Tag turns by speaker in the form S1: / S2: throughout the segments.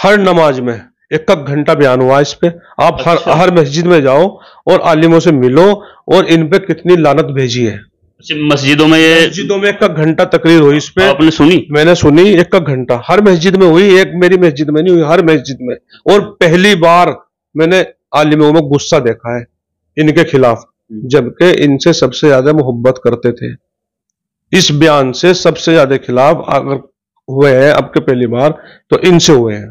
S1: हर नमाज में एक एक घंटा बयान हुआ इस पे। आप
S2: अच्छा।
S1: हर मस्जिद में जाओ और आलिमों से मिलो और इन पे कितनी लानत भेजी है।
S2: अच्छा, मस्जिदों में ये
S1: मस्जिदों में एक एक घंटा तकरीर हुई इस पे।
S2: आपने सुनी?
S1: मैंने सुनी, एक एक घंटा हर मस्जिद में हुई, एक मेरी मस्जिद में नहीं हुई, हर मस्जिद में। और पहली बार मैंने आलिमों में गुस्सा देखा है इनके खिलाफ, जबकि इनसे सबसे ज्यादा मोहब्बत करते थे। इस बयान से सबसे ज्यादा खिलाफ अगर हुए हैं अब के पहली बार तो इनसे हुए हैं।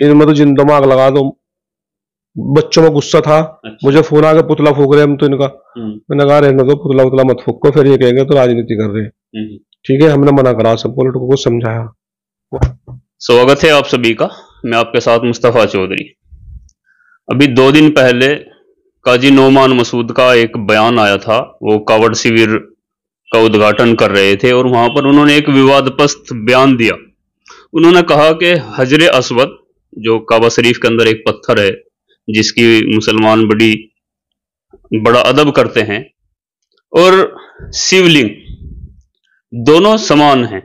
S1: इनमें तो जिन दिमाग लगा दो। बच्चों में गुस्सा था।
S2: अच्छा।
S1: मुझे फोन आ गया पुतला फूक रहे हम तो इनका। मैंने कहा रहने दो, पुतला पुतला मत फूको, फिर ये कहेंगे तो राजनीति कर रहे हैं। ठीक है, हमने मना करा, सबको लड़कों को समझाया।
S2: स्वागत है आप सभी का। मैं आपके साथ मुस्तफा चौधरी। अभी 2 दिन पहले काजी नोमान मसूद का एक बयान आया था। वो कावड़ शिविर का उद्घाटन कर रहे थे और वहां पर उन्होंने एक विवादग्रस्त बयान दिया। उन्होंने कहा कि हजर अस्वद, जो काबा शरीफ के अंदर एक पत्थर है जिसकी मुसलमान बड़ा अदब करते हैं, और शिवलिंग दोनों समान हैं।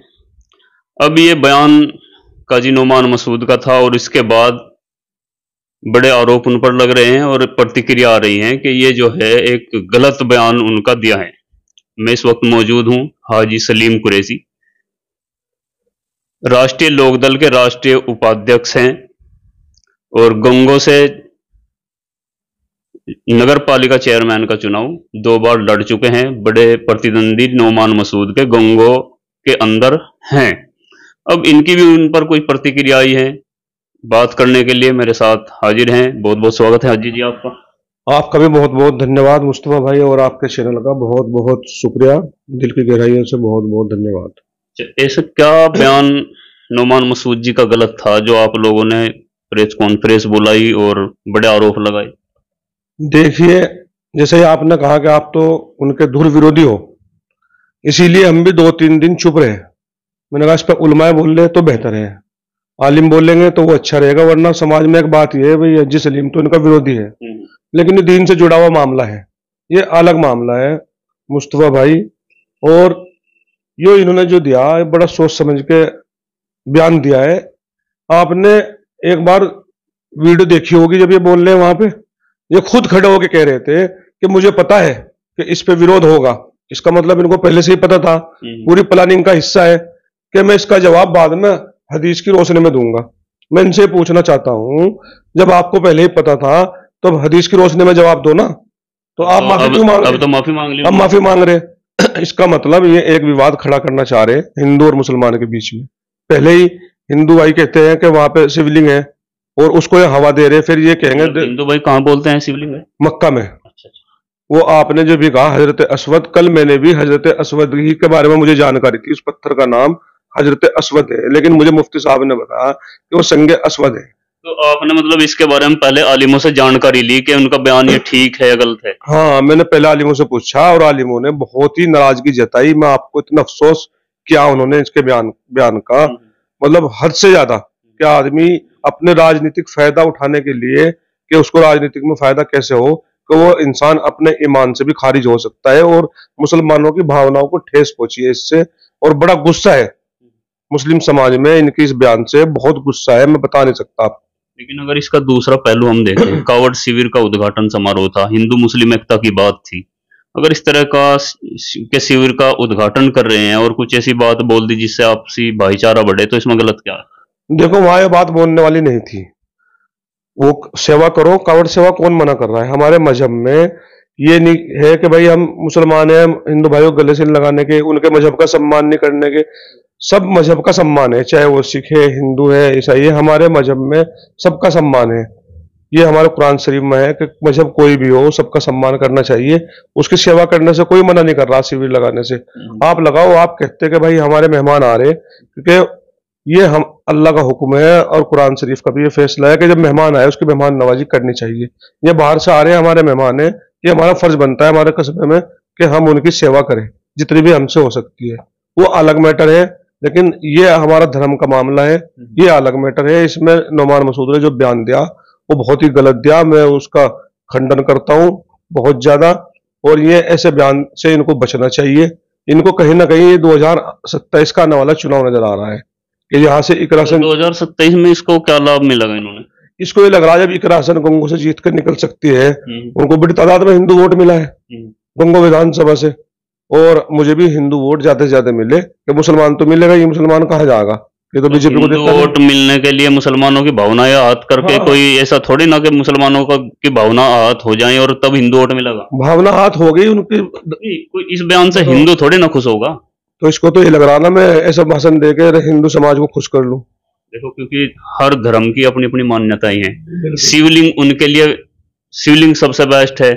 S2: अब ये बयान काजी नोमान मसूद का था और इसके बाद बड़े आरोप उन पर लग रहे हैं और प्रतिक्रिया आ रही है कि ये जो है एक गलत बयान उनका दिया है। मैं इस वक्त मौजूद हूं हाजी सलीम कुरैशी, राष्ट्रीय लोकदल के राष्ट्रीय उपाध्यक्ष हैं और गंगो से नगर पालिका चेयरमैन का चुनाव 2 बार लड़ चुके हैं। बड़े प्रतिद्वंदी नोमान मसूद के गंगो के अंदर हैं। अब इनकी भी उन पर कोई प्रतिक्रिया आई है। बात करने के लिए मेरे साथ हाजिर हैं। बहुत बहुत स्वागत है हाजी जी आपका।
S1: आपका भी बहुत बहुत धन्यवाद मुस्तफा भाई, और आपके चैनल का बहुत बहुत शुक्रिया, दिल की गहराइयों से बहुत बहुत धन्यवाद।
S2: ऐसा क्या बयान नोमान मसूद जी का गलत था जो आप लोगों ने प्रेस कॉन्फ्रेंस बुलाई और बड़े आरोप लगाए?
S1: देखिए, जैसे आपने कहा कि आप तो उनके धुर विरोधी हो, इसीलिए हम भी 2-3 दिन चुप रहे। मैंने कहा इस पर उलमाए बोल रहे तो बेहतर है, आलिम बोलेंगे तो वो अच्छा रहेगा, वरना समाज में एक बात यह है भाई हाजी सलीम तो इनका विरोधी है, लेकिन ये दीन से जुड़ा हुआ मामला है, ये अलग मामला है मुस्तफा भाई। और यो इन्होंने जो दिया है बड़ा सोच समझ के बयान दिया है। आपने एक बार वीडियो देखी होगी जब ये बोल रहे हैं वहां पे, ये खुद खड़े होके कह रहे थे कि मुझे पता है कि इस पे विरोध होगा। इसका मतलब इनको पहले से ही पता था, पूरी प्लानिंग का हिस्सा है कि मैं इसका जवाब बाद में हदीस की रोशनी में दूंगा। मैं इनसे पूछना चाहता हूं, जब आपको पहले ही पता था तो अब हदीस की रोशनी में जवाब दो ना। तो आप माफी क्यों मांग रहे?
S2: अब तो माफी मांग ली।
S1: अब माफी मांग रहे इसका मतलब ये एक विवाद खड़ा करना चाह रहे हिंदू और मुसलमान के बीच में। पहले ही हिंदू भाई कहते हैं कि वहां पे शिवलिंग है और उसको ये हवा दे रहे, फिर ये कहेंगे
S2: हिंदू भाई कहाँ बोलते हैं शिवलिंग है?
S1: मक्का में।
S2: अच्छा।
S1: वो आपने जो भी कहा हजरत अस्वद, कल मैंने भी हजरत अस्वद ही के बारे में मुझे जानकारी थी, उस पत्थर का नाम हजरत अस्वद है, लेकिन मुझे मुफ्ती साहब ने बताया कि वो संगे अस्वद है।
S2: तो आपने मतलब इसके बारे में पहले आलिमों से जानकारी ली कि उनका बयान ये ठीक है या गलत है?
S1: हाँ, मैंने पहले आलिमों से पूछा और आलिमों ने बहुत ही नाराजगी जताई। मैं आपको इतना अफसोस किया उन्होंने इसके बयान का, मतलब हद से ज्यादा। क्या आदमी अपने राजनीतिक फायदा उठाने के लिए कि उसको राजनीतिक में फायदा कैसे हो कि वो इंसान अपने ईमान से भी खारिज हो सकता है, और मुसलमानों की भावनाओं को ठेस पहुंची है इससे। और बड़ा गुस्सा है मुस्लिम समाज में इनकी इस बयान से, बहुत गुस्सा है, मैं बता नहीं सकता आप।
S2: लेकिन अगर इसका दूसरा पहलू हम देखें, कावड़ शिविर का उद्घाटन समारोह था, हिंदू मुस्लिम एकता की बात थी। अगर इस तरह का के शिविर का उद्घाटन कर रहे हैं और कुछ ऐसी बात बोल दी जिससे आपसी भाईचारा बढ़े, तो इसमें गलत क्या है?
S1: देखो, वहां ये बात बोलने वाली नहीं थी। वो सेवा करो, कावड़ सेवा कौन मना कर रहा है? हमारे मजहब में ये नहीं है कि भाई हम मुसलमान हैं, हिंदू भाइयों गले से लगाने के, उनके मजहब का सम्मान नहीं करने के। सब मजहब का सम्मान है, चाहे वो सिख है, हिंदू है, ईसाई है, हमारे मजहब में सबका सम्मान है। ये हमारे कुरान शरीफ में है कि मजहब कोई भी हो सबका सम्मान करना चाहिए। उसकी सेवा करने से कोई मना नहीं कर रहा, शिविर लगाने से। आप लगाओ, आप कहते कि भाई हमारे मेहमान आ रहे, क्योंकि ये हम अल्लाह का हुक्म है और कुरान शरीफ का भी ये फैसला है कि जब मेहमान आए उसकी मेहमान नवाजी करनी चाहिए। ये बाहर से आ रहे हैं, हमारे मेहमान है, ये हमारा फर्ज बनता है हमारे कस्बे में कि हम उनकी सेवा करें जितनी भी हमसे हो सकती है। वो अलग मैटर है, लेकिन ये हमारा धर्म का मामला है, ये अलग मैटर है। इसमें नोमान मसूद ने जो बयान दिया वो बहुत ही गलत दिया, मैं उसका खंडन करता हूं बहुत ज्यादा। और ये ऐसे बयान से इनको बचना चाहिए। इनको कहीं ना कहीं 2027 का आने वाला चुनाव नजर आ रहा है कि यहाँ से इकरा
S2: तो
S1: हसन,
S2: 2027 में इसको क्या लाभ मिलेगा इन्होंने?
S1: इसको ये लग रहा है जब इकरा हसन गंगो से जीत कर निकल सकती है, उनको बड़ी तादाद में हिंदू वोट मिला है गंगो विधानसभा से, और मुझे भी हिंदू वोट ज्यादा से ज्यादा मिले, कि मुसलमान तो मिलेगा, ये मुसलमान कहाँ जाएगा, ये तो
S2: तो
S1: बीजेपी को
S2: हिंदू
S1: देता है।
S2: वोट मिलने के लिए मुसलमानों की भावनाएं आहत करके,
S1: हाँ,
S2: कोई ऐसा थोड़ी ना कि मुसलमानों का की भावना आहत हो जाए और तब हिंदू वोट मिलेगा।
S1: भावना हाथ हो गई उनकी।
S2: नहीं, कोई इस बयान से हिंदू थोड़ी ना खुश होगा।
S1: तो इसको तो ये लग रहा ना मैं ऐसा भाषण देके हिंदू समाज को खुश कर लूं।
S2: देखो, क्योंकि हर धर्म की अपनी अपनी मान्यताएं हैं। शिवलिंग उनके लिए, शिवलिंग सबसे बेस्ट है,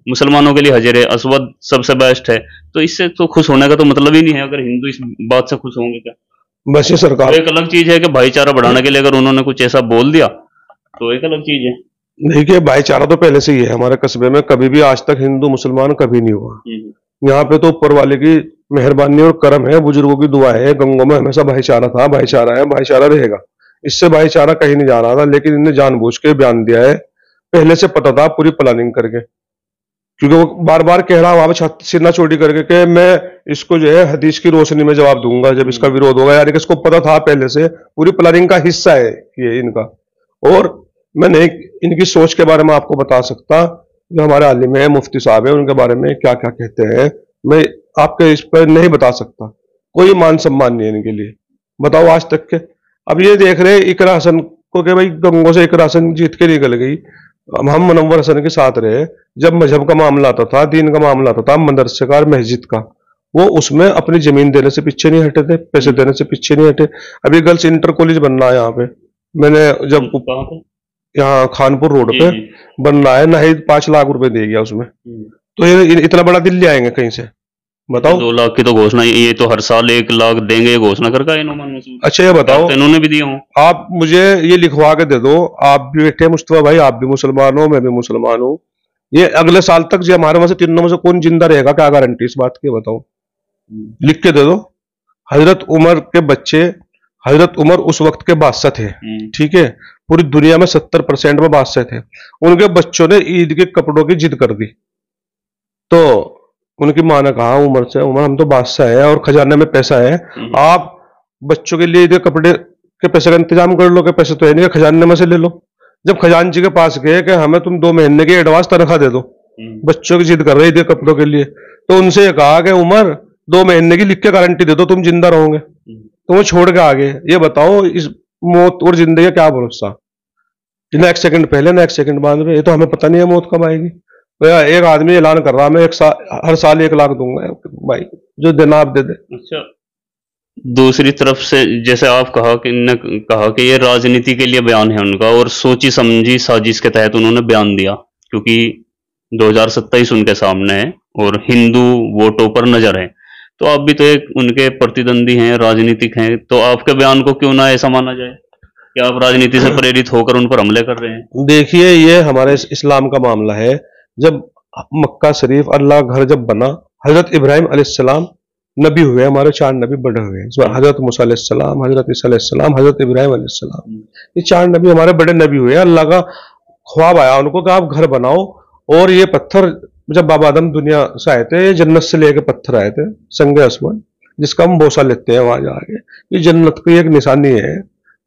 S2: मुसलमानों के लिए हजर अस्वद सबसे बेस्ट है। तो इससे तो खुश होने का तो मतलब ही नहीं है, अगर हिंदू इस बात से खुश होंगे क्या।
S1: बस ये सरकार,
S2: एक अलग चीज है कि भाईचारा बढ़ाने के लिए अगर उन्होंने कुछ ऐसा बोल दिया तो एक अलग चीज है।
S1: देखिए भाईचारा तो पहले से ही है हमारे कस्बे में, कभी भी आज तक हिंदू मुसलमान कभी नहीं हुआ। यहाँ पे तो ऊपर वाले की मेहरबानी और करम है, बुजुर्गों की दुआ है, गंगों में हमेशा भाईचारा था, भाईचारा है, भाईचारा रहेगा। इससे भाईचारा कहीं नहीं जा रहा था, लेकिन इन्हें जानबूझ के बयान दिया है, पहले से पता था पूरी प्लानिंग करके, क्योंकि वो बार बार कह रहा वहां पे सिन्ना चोटी करके कि मैं इसको जो है हदीस की रोशनी में जवाब दूंगा जब इसका विरोध होगा, यानी कि इसको पता था पहले से, पूरी प्लानिंग का हिस्सा है ये इनका। और मैं नहीं इनकी सोच के बारे में आपको बता सकता, जो हमारे आलिम है मुफ्ती साहब है उनके बारे में क्या क्या कहते हैं, मैं आपके इस पर नहीं बता सकता। कोई मान सम्मान नहीं है इनके लिए, बताओ आज तक के। अब ये देख रहे इकरा हसन को कि भाई गंगों से इकरा हसन जीत के निकल गई, हम मुनव्वर हसन के साथ रहे, जब मजहब का मामला आता था, दीन का मामला आता था, मदरसे का, मस्जिद का, वो उसमें अपनी जमीन देने से पीछे नहीं हटे थे, पैसे देने से पीछे नहीं हटे। अभी गर्ल्स इंटर कॉलेज बन रहा है यहाँ पे, मैंने जब यहाँ खानपुर रोड पे बन रहा है, नहीं 5 लाख रुपए दे गया उसमें। तो ये इतना बड़ा दिल ले आएंगे कहीं से, बताओ।
S2: 2 लाख की तो घोषणा, ये तो हर साल 1 लाख देंगे ये घोषणा करके आए नोमान मसूद।
S1: अच्छा ये बताओ,
S2: इन्होंने भी दिया हूँ,
S1: आप मुझे ये लिखवा के दे दो, आप भी बैठे मुस्तफा भाई, आप भी मुसलमान हो, मैं भी मुसलमान हूँ, ये अगले साल तक जो हमारे वहां से तीनों में से कौन जिंदा रहेगा, क्या गारंटी इस बात की, बताओ। लिख के दे दो। हजरत उमर के बच्चे, हजरत उमर उस वक्त के बादशाह थे, ठीक है, पूरी दुनिया में 70% में बादशाह थे, उनके बच्चों ने ईद के कपड़ों की जिद कर दी, तो उनकी माँ ने कहा उमर से, उमर हम तो बादशाह है और खजाने में पैसा है, आप बच्चों के लिए ईद के कपड़े के पैसे का इंतजाम कर लो, के पैसे तो है नहीं, खजाने में से ले लो। जब खजानची के पास गए कि हमें तुम 2 महीने की एडवांस तनख्वाह दे दो, बच्चों की जिद कर रहे थे कपड़ों के लिए, तो उनसे कहा कि उमर 2 महीने की लिख के गारंटी दे दो, तुम जिंदा रहोगे, तो वो छोड़ के आगे। ये बताओ इस मौत और जिंदगी का क्या भरोसा, नेक्स्ट सेकंड पहले नेक्स्ट सेकंड बाद में, ये तो हमें पता नहीं है मौत कब आएगी। तो एक आदमी ऐलान कर रहा मैं हर साल 1 लाख दूंगा, भाई जो देना आप दे दे।
S2: अच्छा, दूसरी तरफ से जैसे आप कहा कि ये राजनीति के लिए बयान है उनका, और सोची समझी साजिश के तहत उन्होंने बयान दिया, क्योंकि 2027 उनके सामने है और हिंदू वोटों पर नजर है। तो आप भी तो एक उनके प्रतिद्वंदी हैं, राजनीतिक हैं, तो आपके बयान को क्यों ना ऐसा माना जाए कि आप राजनीति से प्रेरित होकर उन पर हमले कर रहे हैं।
S1: देखिए ये हमारे इस्लाम का मामला है, जब मक्का शरीफ अल्लाह का घर जब बना, हजरत इब्राहिम अलैहिस्सलाम नबी हुए, हमारे 4 नबी बड़े हुए, हजरत मूसा अलैहिस्सलाम, हजरत ईसा अलैहिस्सलाम, हजरत इब्राहिम अलैहिस्सलाम, ये 4 नबी हमारे बड़े नबी हुए। अल्लाह का ख्वाब आया उनको कि आप घर बनाओ, और ये पत्थर जब बाबा आदम दुनिया से आए थे, ये जन्नत से लेके पत्थर आए थे, संगे आसमान, जिसका हम बोसा लेते हैं वहां जाके, ये जन्नत की एक निशानी है।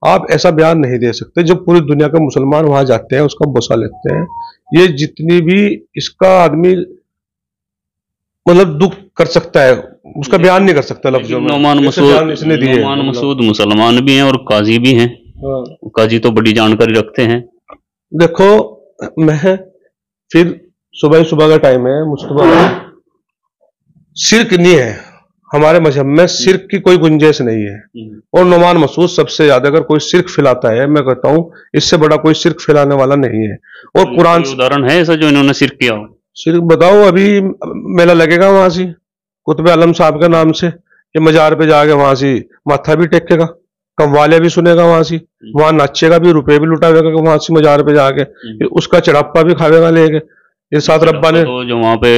S1: आप ऐसा बयान नहीं दे सकते, जब पूरी दुनिया के मुसलमान वहां जाते हैं उसका बोसा लेते हैं। ये जितनी भी इसका आदमी मतलब दुख कर सकता है, उसका बयान नहीं कर सकता लफ्जों में।
S2: नोमान मसूद मुसलमान भी हैं और काजी भी हैं। काजी तो बड़ी जानकारी रखते हैं।
S1: देखो मैं फिर सुबह का टाइम है, मुस्तफा शिर्क नहीं है हमारे मजहब में, शिर्क की कोई गुंजाइश नहीं है। और नोमान मसूद सबसे ज्यादा अगर कोई शिर्क फैलाता है, मैं कहता हूं इससे बड़ा कोई शिर्क फैलाने वाला नहीं है। और कुरान
S2: उदाहरण है ऐसा जो इन्होंने शिर्क किया हो?
S1: शिर्क बताओ, अभी मेला लगेगा वहां से कुतुब आलम साहब के नाम से, कि मजार पे जाके वहां से माथा भी टेकेगा, कव्वाले भी सुनेगा वहां से, वहां नाचेगा भी, रुपए भी लुटावेगा वहां से मजार पे जाके, उसका चढ़ापा भी खावेगा लेके। ये साथ रब्बा ने
S2: तो जो वहां पे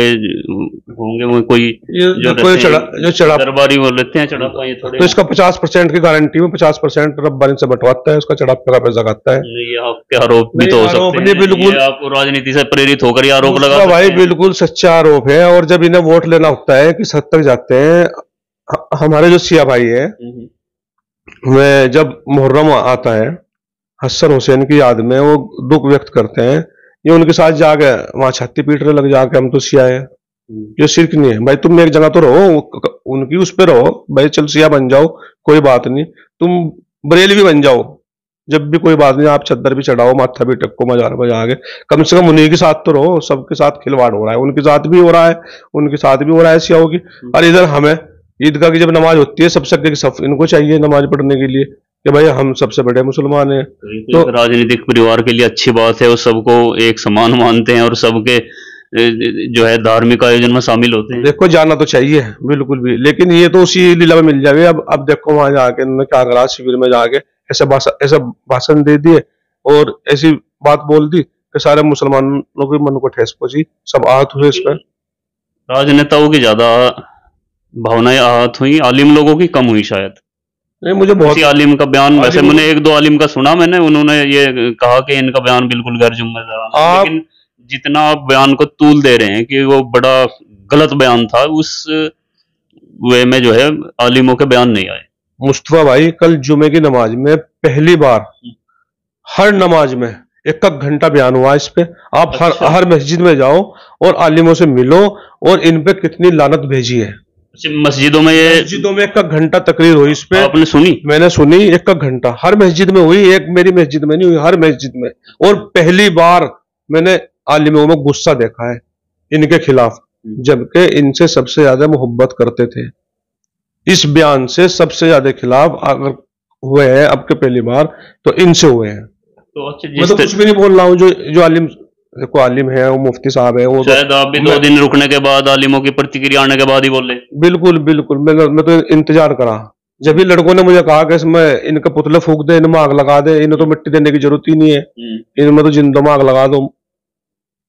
S2: होंगे वो कोई जो दरबारी वो लेते हैं चढ़ापा, ये थोड़े
S1: तो इसका 50% की गारंटी में 50% रब्बानी से बंटवाता है, उसका चढ़ापे का पैसा खाता है।
S2: ये आपके आरोप भी तो हो सकते हैं, बिल्कुल आपको राजनीति से प्रेरित होकर ये आरोप लगा
S1: भाई, बिल्कुल सच्चा आरोप है। और जब इन्हें वोट लेना होता है, किस हद तक जाते हैं, हमारे जो सिया भाई है मैं जब मुहर्रम आता है, हसन हुसैन की याद में वो दुख व्यक्त करते हैं, ये उनके साथ जाके वहां छाती पीटने लग जाके हम तो सिया है। ये शिरक नहीं है भाई, तुम एक जगह तो रहो, उनकी उस पे रहो भाई, चल सिया बन जाओ, कोई बात नहीं, तुम बरेली भी बन जाओ, जब भी कोई बात नहीं, आप चद्दर भी चढ़ाओ, माथा भी टक्को, मजार बजा के, कम से कम उन्हीं के साथ तो रहो। सबके साथ खिलवाड़ हो रहा है, उनके साथ भी हो रहा है, उनके साथ भी हो रहा है सियाओं की। और इधर हमें ईदगाह की जब नमाज होती है, सबसे आगे सब इनको चाहिए नमाज पढ़ने के लिए कि भाई हम सबसे बड़े मुसलमान हैं।
S2: तो राजनीतिक परिवार के लिए अच्छी बात है, वो सबको एक समान मानते हैं और सबके जो है धार्मिक आयोजन में शामिल होते हैं।
S1: देखो जाना तो चाहिए बिल्कुल भी, लेकिन ये तो उसी लीला में मिल जाएगी। अब देखो वहां जाके उन्होंने क्या करा, शिविर में जाके ऐसा भाषण दे दिए और ऐसी बात बोल दी कि सारे मुसलमानों के मन को ठेस पहुंची, सब आहत हुए इस पर।
S2: राजनेताओं की ज्यादा भावनाएं आहत हुई, आलिम लोगों की कम हुई शायद।
S1: नहीं, मुझे बहुत
S2: किसी आलिम का बयान, वैसे
S1: आलिम-
S2: मैंने एक दो आलिम का सुना, मैंने उन्होंने ये कहा कि इनका बयान बिल्कुल गैर जिम्मेदाराना है,
S1: आप
S2: लेकिन जितना आप बयान को तूल दे रहे हैं कि वो बड़ा गलत बयान था, उस वे में जो है आलिमों के बयान नहीं आए।
S1: मुस्तफा भाई, कल जुमे की नमाज में पहली बार हर नमाज में एक घंटा बयान हुआ इस पे। आप
S2: अच्छा।
S1: हर मस्जिद में जाओ और आलिमों से मिलो और इन पे कितनी लानत भेजी है।
S2: अच्छा, मस्जिदों में ये
S1: मस्जिदों में एक घंटा तकरीर हुई इस पे,
S2: आपने सुनी?
S1: मैंने सुनी, एक घंटा हर मस्जिद में हुई, एक मेरी मस्जिद में नहीं हुई, हर मस्जिद में। और पहली बार मैंने आलिमों में गुस्सा देखा है इनके खिलाफ, जबकि इनसे सबसे ज्यादा मोहब्बत करते थे। इस बयान से सबसे ज्यादा खिलाफ अगर हुए हैं अब के पहली बार तो इनसे हुए हैं।
S2: तो अच्छा,
S1: मैं तो कुछ भी नहीं बोल रहा हूँ, जो आलिम, देखो आलिम है, वो मुफ्ती साहब है, वो
S2: शायद आप भी 2 दिन रुकने के बाद, आलिमों की प्रतिक्रिया आने के बाद ही बोले।
S1: बिल्कुल बिल्कुल, मैं तो इंतजार करा। जब भी लड़कों ने मुझे कहा कि इसमें इनके पुतले फूक दे, इनमें आग लगा दे, इन्हें तो मिट्टी देने की जरूरत ही नहीं है, इनमें तो जिंदों में आग लगा दो।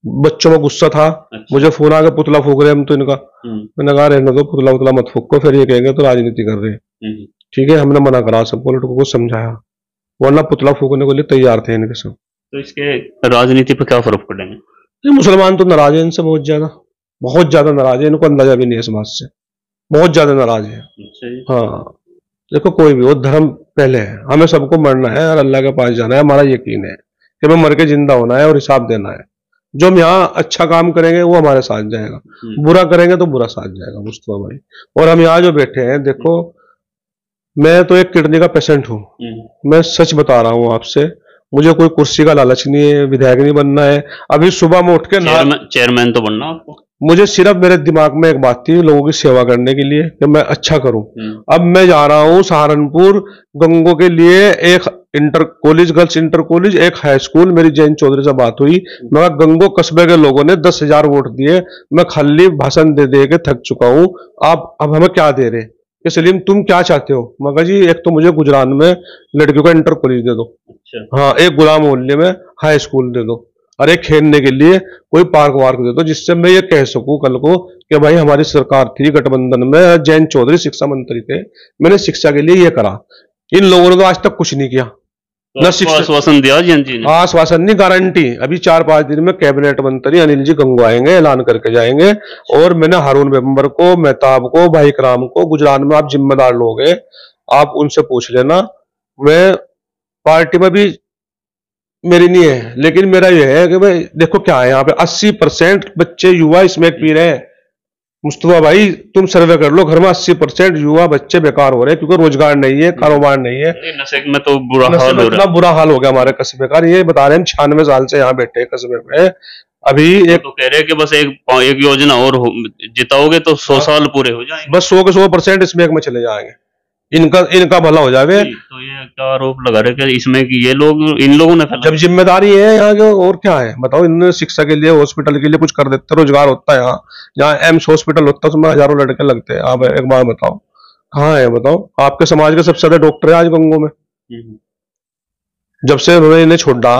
S1: बच्चों में गुस्सा था।
S2: अच्छा।
S1: मुझे फोन आ गया पुतला फूक रहे हम तो इनका। मैंने कहा रहने दो, पुतला पुतला मत फूको, फिर ये कहेंगे तो राजनीति कर रहे हैं। ठीक है, हमने मना करा, सबको लड़कों को समझाया, वरना पुतला फूकने के लिए तैयार थे इनके सब।
S2: तो इसके राजनीति पर क्या फर्क पड़ेगा?
S1: ये मुसलमान तो नाराज है इनसे, बहुत ज्यादा नाराज है, इनको अंदाजा भी नहीं है इस बात से, बहुत ज्यादा नाराज है। हाँ, देखो कोई भी हो, धर्म पहले है, हमें सबको मरना है और अल्लाह के पास जाना है, हमारा यकीन है कि हमें मर के जिंदा होना है और हिसाब देना है। जो हम यहाँ अच्छा काम करेंगे वो हमारे साथ जाएगा, बुरा करेंगे तो बुरा साथ जाएगा मुस्तफा भाई। और हम यहाँ जो बैठे हैं, देखो मैं तो एक किडनी का पेशेंट हूँ, मैं सच बता रहा हूँ आपसे, मुझे कोई कुर्सी का लालच नहीं है, विधायक नहीं बनना है। अभी सुबह में उठ के
S2: चेयरमैन तो बनना आपको।
S1: मुझे सिर्फ मेरे दिमाग में एक बात थी, लोगों की सेवा करने के लिए कि मैं अच्छा करूं। अब मैं जा रहा हूं सहारनपुर गंगों के लिए, एक inter college, girls inter college, एक हाई स्कूल, मेरी जैन चौधरी से बात हुई, मैं गंगो कस्बे के लोगों ने 10,000 वोट दिए, मैं खाली भाषण दे दे के थक चुका हूं, आप अब हमें क्या दे रहे कि सलीम तुम क्या चाहते हो? मगर जी एक तो मुझे गुजरात में लड़कियों का इंटर कॉलेज दे दो। अच्छा। हाँ, एक गुलाम मोहल्ले में हाई स्कूल दे दो, और एक खेलने के लिए कोई पार्क वार्क दे दो, जिससे मैं ये कह सकूं कल को कि भाई हमारी सरकार थी गठबंधन में, जैन चौधरी शिक्षा मंत्री थे, मैंने शिक्षा के लिए ये करा। इन लोगों ने तो आज तक कुछ नहीं किया।
S2: तो न शिक्षा आश्वासन दिया जैन जी ने?
S1: आश्वासन नहीं, गारंटी। अभी 4-5 दिन में कैबिनेट मंत्री अनिल जी गंगो आएंगे, ऐलान करके जाएंगे। और मैंने हारून मेंबर को, मेहताब को, भाई कराम को, गुजरात में आप जिम्मेदार लोग हैं, आप उनसे पूछ लेना। मैं पार्टी में भी मेरी नहीं है, लेकिन मेरा यह है कि भाई देखो क्या है यहाँ पे, 80% बच्चे युवा स्मैक पी रहे हैं। मुस्तफा भाई तुम सर्वे कर लो, घर में 80% युवा बच्चे बेकार हो रहे हैं क्योंकि रोजगार नहीं है, कारोबार नहीं है।
S2: नशे में तो बुरा हाल हो रहा है, इतना
S1: बुरा हाल हो गया हमारे कस्बे का। ये बता रहे हैं 96 साल से यहाँ बैठे कस्बे में, अभी एक
S2: तो कह रहे हैं कि बस एक योजना और जिताओगे तो 100 साल पूरे हो जाएंगे,
S1: बस 100 के 100% स्मैक में चले जाएंगे, इनका भला हो जाए।
S2: तो ये क्या आरोप लगा रहे कि इसमें कि ये लोग, इन लोगों ने
S1: जब जिम्मेदारी है यहाँ के, और क्या है बताओ। इन्होंने शिक्षा के लिए, हॉस्पिटल के लिए कुछ कर देते, रोजगार होता है यहाँ, जहाँ एम्स हॉस्पिटल होता है उसमें हजारों लड़के लगते हैं। आप एक बार बताओ कहाँ है, बताओ। आपके समाज के सबसे ज्यादा डॉक्टर है आज गंगों में। जब से उन्होंने इन्हें छोड़ा,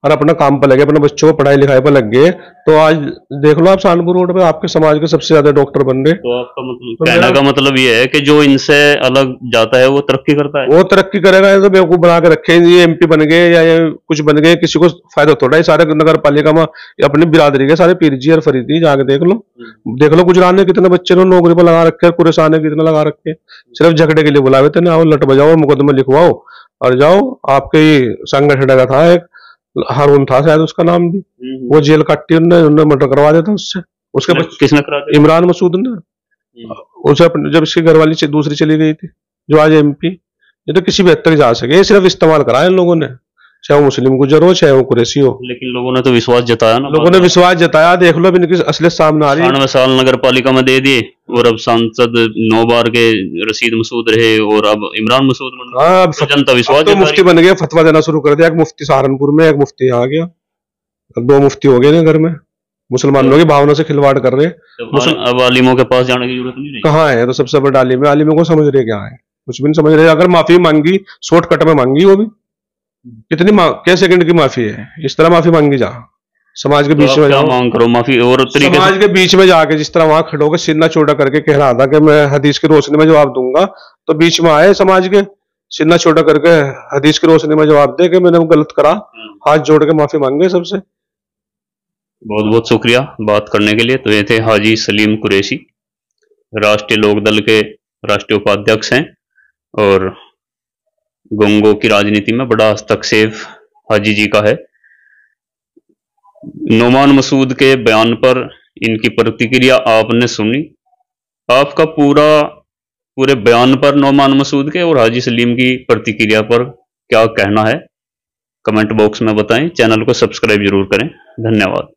S1: और अपना काम पर लगे, अपने बच्चों को पढ़ाई लिखाई पर लग गए, तो आज देख लो आप सहारनपुर रोड पे आपके समाज के सबसे ज्यादा डॉक्टर बन रहे।
S2: तो आपका मतलब
S1: तो
S2: कहने का मतलब ये है कि जो इनसे अलग जाता है वो तरक्की करता है।
S1: वो तरक्की करेगा, ये तो बेवकूफ बना के रखे हैं, ये एमपी बन गए या ये कुछ बन गए, किसी को फायदा थोड़ा है। सारे नगर पालिका में अपनी बिरादरी के सारे पीरजी और फरीदी जाके देख लो गुजरात में कितने बच्चे ने नौकरी पर लगा रखे हैं, कुरेशान ने कितने लगा रखे हैं, सिर्फ झगड़े के लिए बुलावे थे ना, आओ लट बजाओ मुकदमा लिखवाओ और जाओ। आपके संगठन का था एक हारून था शायद उसका नाम भी, वो जेल काटी उन्होंने मर्डर करवा दिया था उससे, उसके
S2: किसने करा दिया?
S1: इमरान मसूद ने। उसे जब इसकी घरवाली दूसरी चली गई थी, जो आज एमपी, ये तो किसी भी हद तक जा सके, ये सिर्फ इस्तेमाल करा इन लोगों ने, चाहे वो मुस्लिम गुजर हो चाहे वो कुरैशी हो।
S2: लेकिन लोगों ने तो विश्वास जताया ना,
S1: लोगों ने विश्वास जताया, देख लो अब इनकी असलियत सामने आ रही है।
S2: 96 साल नगर पालिका में दे दिए और अब सांसद 9 बार के रशीद मसूद रहे और अब इमरान मसूद बन गए।
S1: हाँ,
S2: तो जनता विश्वास
S1: तो मुफ्ती बन गया, फतवा देना शुरू कर दिया। एक मुफ्ती सहारनपुर में, एक मुफ्ती यहाँ आ गया, अब 2 मुफ्ती हो गए ना घर में, मुसलमानों की भावना से खिलवाड़ कर रहे।
S2: अब आलिमों के पास जाने की जरूरत नहीं रही।
S1: कहाँ है तो सबसे बड़ा आलिम है, आलिमों को समझ रहे क्या है, कुछ भी नहीं समझ रहे। अगर माफी मांगी शॉर्टकट में मांगी, वो भी कितनी क्या सेकंड की माफी है, इस तरह माफी मांगी जा समाज के बीच में जाओ,
S2: मांग करो माफी और तरीके
S1: समाज के बीच में जाके जिस तरह वहां खड़े होकर सीना चौड़ा करके कह रहा था कि मैं हदीस की रोशनी में जवाब दूंगा, तो बीच में आए समाज के सीना चौड़ा करके हदीस की रोशनी में जवाब दे कि मैंने गलत करा, हाथ जोड़ के माफी मांगे सबसे।
S2: बहुत बहुत शुक्रिया बात करने के लिए। तो ये थे हाजी सलीम कुरैशी, राष्ट्रीय लोकदल के राष्ट्रीय उपाध्यक्ष हैं और गोंगो की राजनीति में बड़ा हस्तक्षेप हाजी जी का है। नोमान मसूद के बयान पर इनकी प्रतिक्रिया आपने सुनी, आपका पूरे बयान पर नोमान मसूद के और हाजी सलीम की प्रतिक्रिया पर क्या कहना है, कमेंट बॉक्स में बताएं। चैनल को सब्सक्राइब जरूर करें। धन्यवाद।